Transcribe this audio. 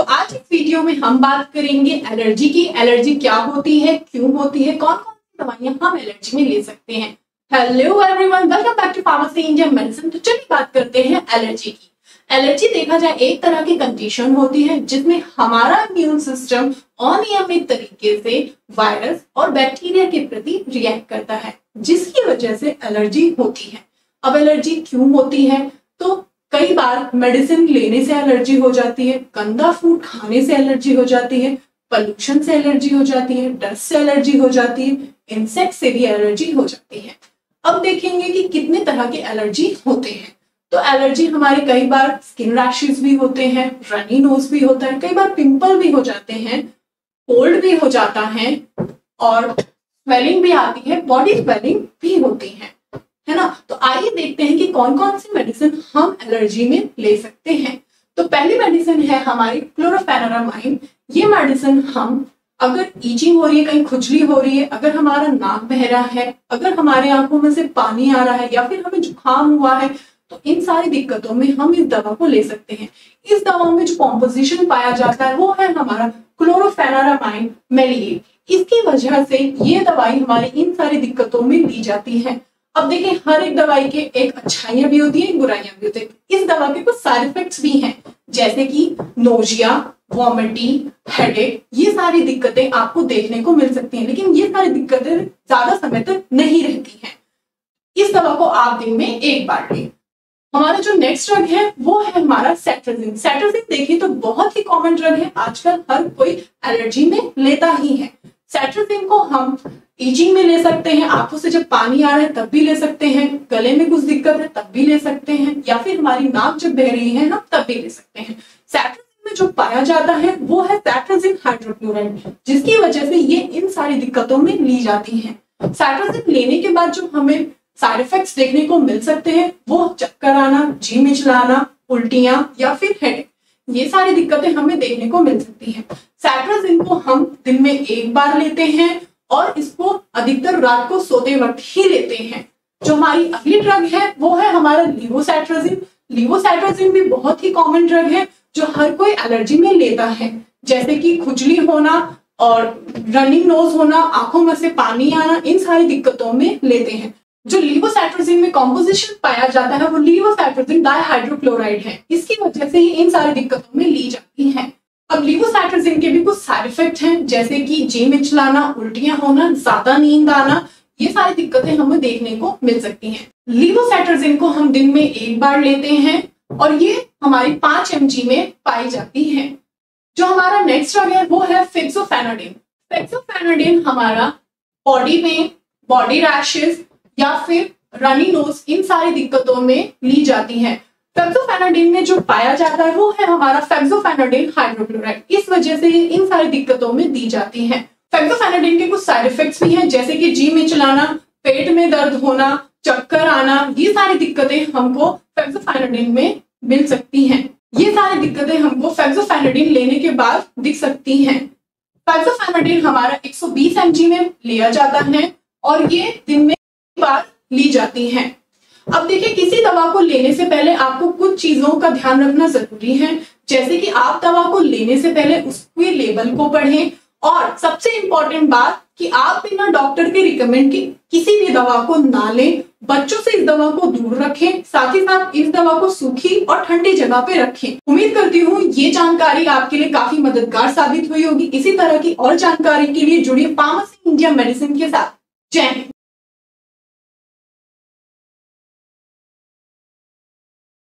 आज इस वीडियो में हम बात करेंगे एलर्जी की। एलर्जी क्या होती है, क्यों होती है, कौन कौन सी दवाइयां हम एलर्जी में ले सकते हैं। Hello everyone, welcome back to pharmacy India medicine. तो चलिए बात करते हैं एलर्जी की। एलर्जी देखा जाए एक तरह की कंडीशन होती है जिसमें हमारा इम्यून सिस्टम अनियमित तरीके से वायरस और बैक्टीरिया के प्रति रिएक्ट करता है, जिसकी वजह से एलर्जी होती है। अब एलर्जी क्यों होती है, तो कई बार मेडिसिन लेने से एलर्जी हो जाती है, गंदा फूड खाने से एलर्जी हो जाती है, पोल्यूशन से एलर्जी हो जाती है, डस्ट से एलर्जी हो जाती है, इंसेक्ट से भी एलर्जी हो जाती है। अब देखेंगे कि कितने तरह के एलर्जी होते हैं। तो एलर्जी हमारे कई बार स्किन रैशेस भी होते हैं, रनी नोज भी होता है, कई बार पिंपल भी हो जाते हैं, कोल्ड भी हो जाता है और स्वेलिंग भी आती है, बॉडी स्वेलिंग भी होती है ना। तो आइए देखते हैं कि कौन कौन सी मेडिसिन हम एलर्जी में ले सकते हैं। तो पहली मेडिसिन है हमारी क्लोरोफेनेरामाइन। ये मेडिसिन हम अगर ईचिंग हो रही है, कहीं खुजली हो रही है, अगर हमारा नाक बह रहा है, अगर हमारे आंखों में से पानी आ रहा है या फिर हमें जुकाम हुआ है, तो इन सारी दिक्कतों में हम इस दवा को ले सकते हैं। इस दवा में जो कॉम्पोजिशन पाया जाता है वो है हमारा क्लोरोफेनेरामाइन मैलिएट। इसकी वजह से ये दवाई हमारी इन सारी दिक्कतों में दी जाती है। अब देखिए, हर एक दवाई के एक अच्छाइयां भी होती है, बुराइयां भी होती है। इस दवा के कुछ साइड इफेक्ट्स भी हैं, जैसे कि नोजिया, वॉमिटिंग, हेडेक, ये सारी दिक्कतें आपको देखने को मिल सकती हैं, लेकिन ये सारी दिक्कतें ज्यादा समय तक नहीं रहती हैं। इस दवा को आप दिन में एक बार लें। हमारा जो नेक्स्ट ड्रग है वो है हमारा सेट्राजिन। सेट्राजिन देखिए तो बहुत ही कॉमन ड्रग है, आजकल हर कोई एलर्जी में लेता ही है। सेट्राजिन को हम ईचिंग में ले सकते हैं, आंखों से जब पानी आ रहा है तब भी ले सकते हैं, गले में कुछ दिक्कत है तब भी ले सकते हैं, या फिर हमारी नाक जब बह रही है हम तब भी ले सकते हैं। सेट्राजिन में जो पाया जाता है वो है सेट्राजिन हाइड्रोक्लोराइड, जिसकी वजह से ये इन सारी दिक्कतों में ली जाती है। सेट्राजिन लेने के बाद जो हमें साइड इफेक्ट्स देखने को मिल सकते हैं वो चक्कर आना, जी मिचलाना, उल्टियां या फिर हेडेक, ये सारी दिक्कतें हमें देखने को मिल सकती हैं। सेट्राजिन को हम दिन में एक बार लेते हैं और इसको अधिकतर रात को सोते वक्त ही लेते हैं। जो हमारी अगली ड्रग है वो है हमारा लीवोसाइट्राजिन। लीवोसाइट्राजिन भी बहुत ही कॉमन ड्रग है जो हर कोई एलर्जी में लेता है, जैसे कि खुजली होना और रनिंग नोज होना, आंखों में से पानी आना, इन सारी दिक्कतों में लेते हैं। जो लीवोसाइट्राजिन में कॉम्पोजिशन पाया जाता है वो लीवोसाइट्राजिन डाइहाइड्रोक्लोराइड है, इसकी वजह से ही इन सारी दिक्कतों में ली जाती है। अब लीवोसाइट्राजिन के भी कुछ साइड इफेक्ट हैं, जैसे कि जी मिचलाना, उल्टियां होना, ज्यादा नींद आना, ये सारी दिक्कतें हमें देखने को मिल सकती हैं। लीवोसाइट्राजिन को हम दिन में एक बार लेते हैं और ये हमारी 5 mg में पाई जाती है। जो हमारा नेक्स्ट ड्रग है वो है फेक्सोफेनाडिन। फेक्सोफेनाडिन हमारा बॉडी में बॉडी रैशेस या फिर रनी नोज, इन सारी दिक्कतों में ली जाती है। फेक्सोफेनाडिन में जो पाया जाता है वो है हमारा फेक्सोफेनाडिन हाइड्रोक्लोराइड, इस वजह से इन सारी दिक्कतों में दी जाती है। फेक्सोफेनाडिन के कुछ साइड इफेक्ट्स भी हैं, जैसे कि जी मिचलाना, पेट में दर्द होना, चक्कर आना, ये सारी दिक्कतें हमको फेक्सोफेनाडिन में मिल सकती हैं। ये सारी दिक्कतें हमको फेक्सोफेनाडिन लेने के बाद दिख सकती हैं। फेक्सोफेनाडिन हमारा 120 mg में लिया जाता है और ये दिन में एक बार ली जाती है। अब देखिए, किसी दवा को लेने से पहले आपको कुछ चीजों का ध्यान रखना जरूरी है, जैसे कि आप दवा को लेने से पहले उसके लेबल को पढ़ें और सबसे इंपॉर्टेंट बात कि आप बिना डॉक्टर के रिकमेंड के किसी भी दवा को ना लें। बच्चों से इस दवा को दूर रखें, साथ ही साथ इस दवा को सूखी और ठंडी जगह पे रखें। उम्मीद करती हूँ ये जानकारी आपके लिए काफी मददगार साबित हुई होगी। इसी तरह की और जानकारी के लिए जुड़िए फार्मेसी इंडिया मेडिसिन के साथ। जय हिंद।